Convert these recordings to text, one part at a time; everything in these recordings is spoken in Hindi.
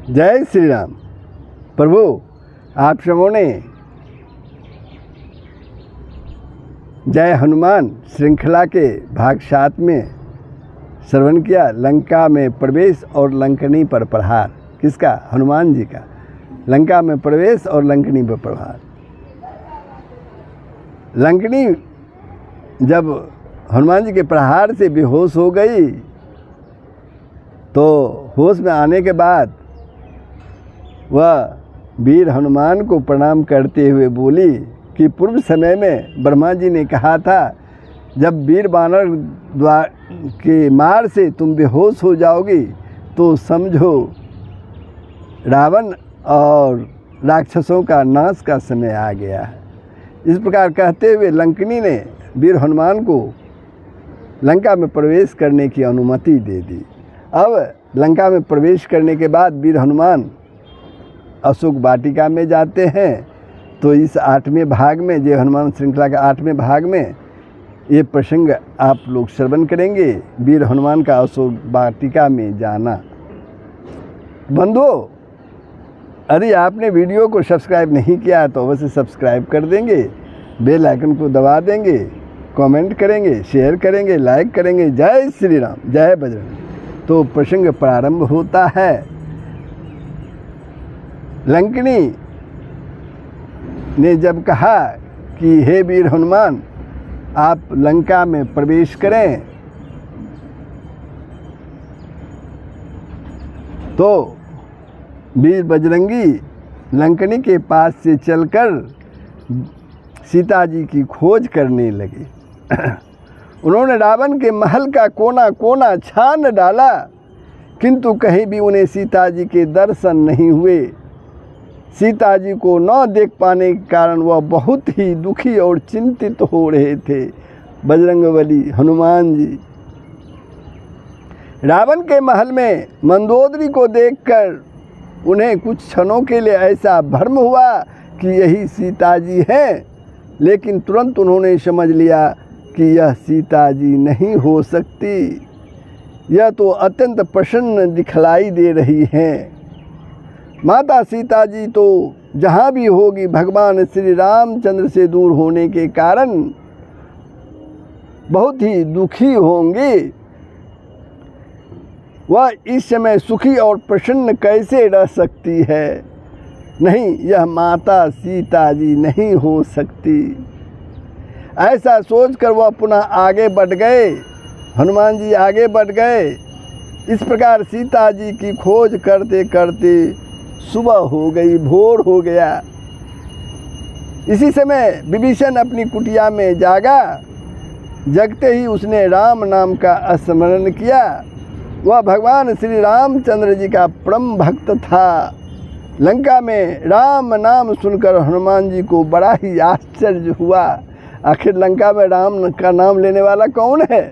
जय श्री राम। प्रभु आप सबों ने जय हनुमान श्रृंखला के भाग 7 में श्रवण किया। लंका में प्रवेश और लंकनी पर प्रहार। किसका? हनुमान जी का। लंका में प्रवेश और लंकनी पर प्रहार। लंकनी जब हनुमान जी के प्रहार से बेहोश हो गई तो होश में आने के बाद वह वीर हनुमान को प्रणाम करते हुए बोली कि पूर्व समय में ब्रह्मा जी ने कहा था जब वीर वानर के मार से तुम बेहोश हो जाओगी तो समझो रावण और राक्षसों का नाश का समय आ गया है। इस प्रकार कहते हुए लंकनी ने वीर हनुमान को लंका में प्रवेश करने की अनुमति दे दी। अब लंका में प्रवेश करने के बाद वीर हनुमान अशोक वाटिका में जाते हैं। तो इस 8वें भाग में, जय हनुमान श्रृंखला के 8वें भाग में ये प्रसंग आप लोग श्रवण करेंगे, वीर हनुमान का अशोक वाटिका में जाना। बंधुओं, यदि आपने वीडियो को सब्सक्राइब नहीं किया तो अवश्य सब्सक्राइब कर देंगे, बेल आइकन को दबा देंगे, कमेंट करेंगे, शेयर करेंगे, लाइक करेंगे। जय श्री राम, जय बजरंग। तो प्रसंग प्रारंभ होता है। लंकनी ने जब कहा कि हे वीर हनुमान आप लंका में प्रवेश करें तो वीर बजरंगी लंकनी के पास से चलकर सीता जी की खोज करने लगे। उन्होंने रावण के महल का कोना कोना छान डाला किंतु कहीं भी उन्हें सीता जी के दर्शन नहीं हुए। सीता जी को न देख पाने के कारण वह बहुत ही दुखी और चिंतित हो रहे थे। बजरंगबली हनुमान जी रावण के महल में मंदोदरी को देखकर उन्हें कुछ क्षणों के लिए ऐसा भ्रम हुआ कि यही सीता जी हैं, लेकिन तुरंत उन्होंने समझ लिया कि यह सीता जी नहीं हो सकती, यह तो अत्यंत प्रसन्न दिखलाई दे रही हैं। माता सीता जी तो जहाँ भी होगी भगवान श्री रामचंद्र से दूर होने के कारण बहुत ही दुखी होंगी। वह इस समय सुखी और प्रसन्न कैसे रह सकती है? नहीं, यह माता सीता जी नहीं हो सकती। ऐसा सोचकर वह पुनः आगे बढ़ गए। हनुमान जी आगे बढ़ गए। इस प्रकार सीता जी की खोज करते करते सुबह हो गई, भोर हो गया। इसी समय विभीषण अपनी कुटिया में जागा। जगते ही उसने राम नाम का स्मरण किया। वह भगवान श्री रामचंद्र जी का परम भक्त था। लंका में राम नाम सुनकर हनुमान जी को बड़ा ही आश्चर्य हुआ। आखिर लंका में राम का नाम लेने वाला कौन है?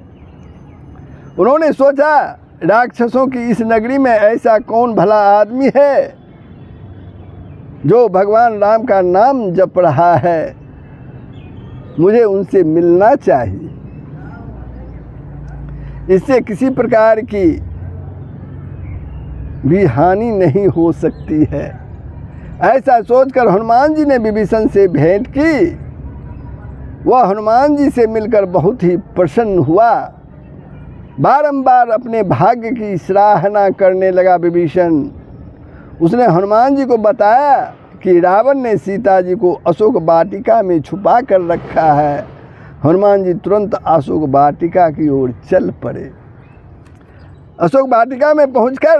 उन्होंने सोचा राक्षसों की इस नगरी में ऐसा कौन भला आदमी है जो भगवान राम का नाम जप रहा है। मुझे उनसे मिलना चाहिए, इससे किसी प्रकार की भी हानि नहीं हो सकती है। ऐसा सोचकर हनुमान जी ने विभीषण से भेंट की। वह हनुमान जी से मिलकर बहुत ही प्रसन्न हुआ। बारंबार अपने भाग्य की सराहना करने लगा विभीषण। उसने हनुमान जी को बताया कि रावण ने सीता जी को अशोक वाटिका में छुपा कर रखा है। हनुमान जी तुरंत अशोक वाटिका की ओर चल पड़े। अशोक वाटिका में पहुंचकर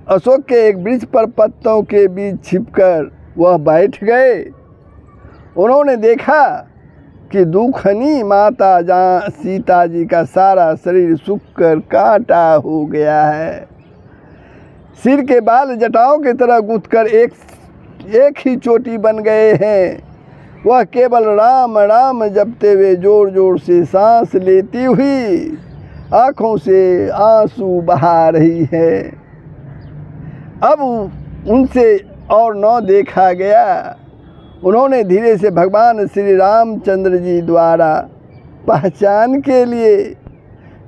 अशोक के एक वृक्ष पर पत्तों के बीच छिपकर वह बैठ गए। उन्होंने देखा कि दुखनी माता जहाँ सीता जी का सारा शरीर सूख कर कांटा हो गया है। सिर के बाल जटाओं की तरह गूंथकर एक ही चोटी बन गए हैं। वह केवल राम राम जपते हुए जोर जोर से सांस लेती हुई आँखों से आंसू बहा रही है। अब उनसे और न देखा गया। उन्होंने धीरे से भगवान श्री रामचंद्र जी द्वारा पहचान के लिए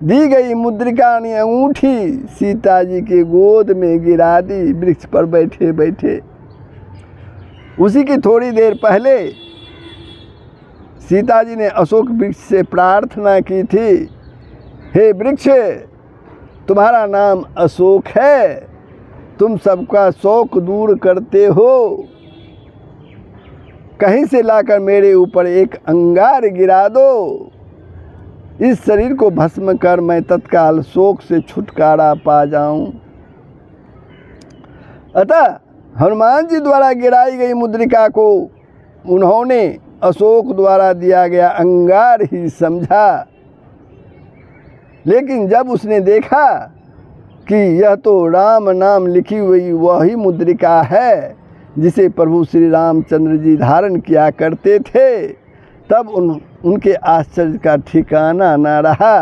दी गई मुद्रिका ने अंगूठी सीता जी के गोद में गिरा दी वृक्ष पर बैठे बैठे। उसी की थोड़ी देर पहले सीता जी ने अशोक वृक्ष से प्रार्थना की थी, हे वृक्ष, तुम्हारा नाम अशोक है, तुम सबका शौक दूर करते हो, कहीं से लाकर मेरे ऊपर एक अंगार गिरा दो, इस शरीर को भस्म कर मैं तत्काल शोक से छुटकारा पा जाऊं। अतः हनुमान जी द्वारा गिराई गई मुद्रिका को उन्होंने अशोक द्वारा दिया गया अंगार ही समझा। लेकिन जब उसने देखा कि यह तो राम नाम लिखी हुई वही मुद्रिका है जिसे प्रभु श्री रामचंद्र जी धारण किया करते थे, तब उनके आश्चर्य का ठिकाना न रहा।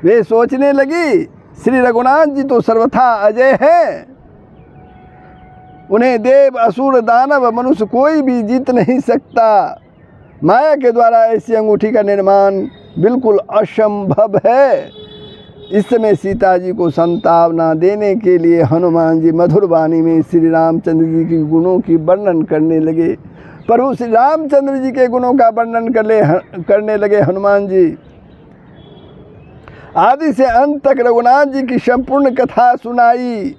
वे सोचने लगी, श्री रघुनाथ जी तो सर्वथा अजय हैं, उन्हें देव असुर दानव मनुष्य कोई भी जीत नहीं सकता। माया के द्वारा ऐसी अंगूठी का निर्माण बिल्कुल असंभव है। इस समय सीता जी को संतावना देने के लिए हनुमान जी मधुर वाणी में श्री रामचंद्र जी के गुणों की वर्णन करने लगे। प्रभु श्री रामचंद्र जी के गुणों का वर्णन करने लगे हनुमान जी। आदि से अंत तक रघुनाथ जी की संपूर्ण कथा सुनाई।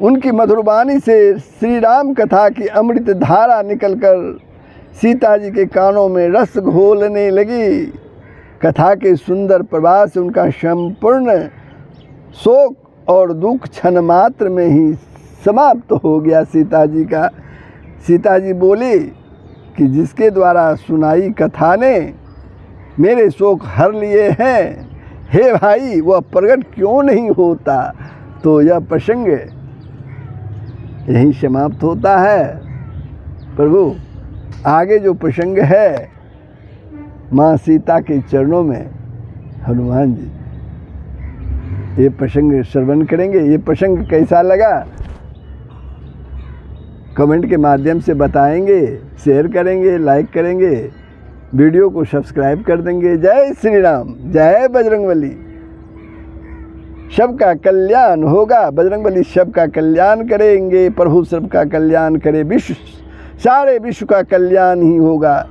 उनकी मधुर वाणी से श्री राम कथा की अमृत धारा निकलकर सीता जी के कानों में रस घोलने लगी। कथा के सुंदर प्रवाह से उनका संपूर्ण शोक और दुख क्षण मात्र में ही समाप्त हो गया सीता जी का। सीता जी बोली कि जिसके द्वारा सुनाई कथा ने मेरे शोक हर लिए हैं, हे भाई वह प्रकट क्यों नहीं होता। तो यह प्रसंग यहीं समाप्त होता है। प्रभु आगे जो प्रसंग है माँ सीता के चरणों में हनुमान जी ये प्रसंग श्रवण करेंगे। ये प्रसंग कैसा लगा कमेंट के माध्यम से बताएंगे, शेयर करेंगे, लाइक करेंगे, वीडियो को सब्सक्राइब कर देंगे। जय श्री राम, जय बजरंगबली। सबका कल्याण होगा, बजरंगबली सबका कल्याण करेंगे। प्रभु सबका कल्याण करे, सारे विश्व का कल्याण ही होगा।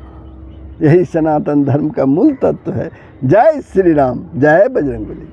यही सनातन धर्म का मूल तत्व है। जय श्री राम, जय बजरंगबली।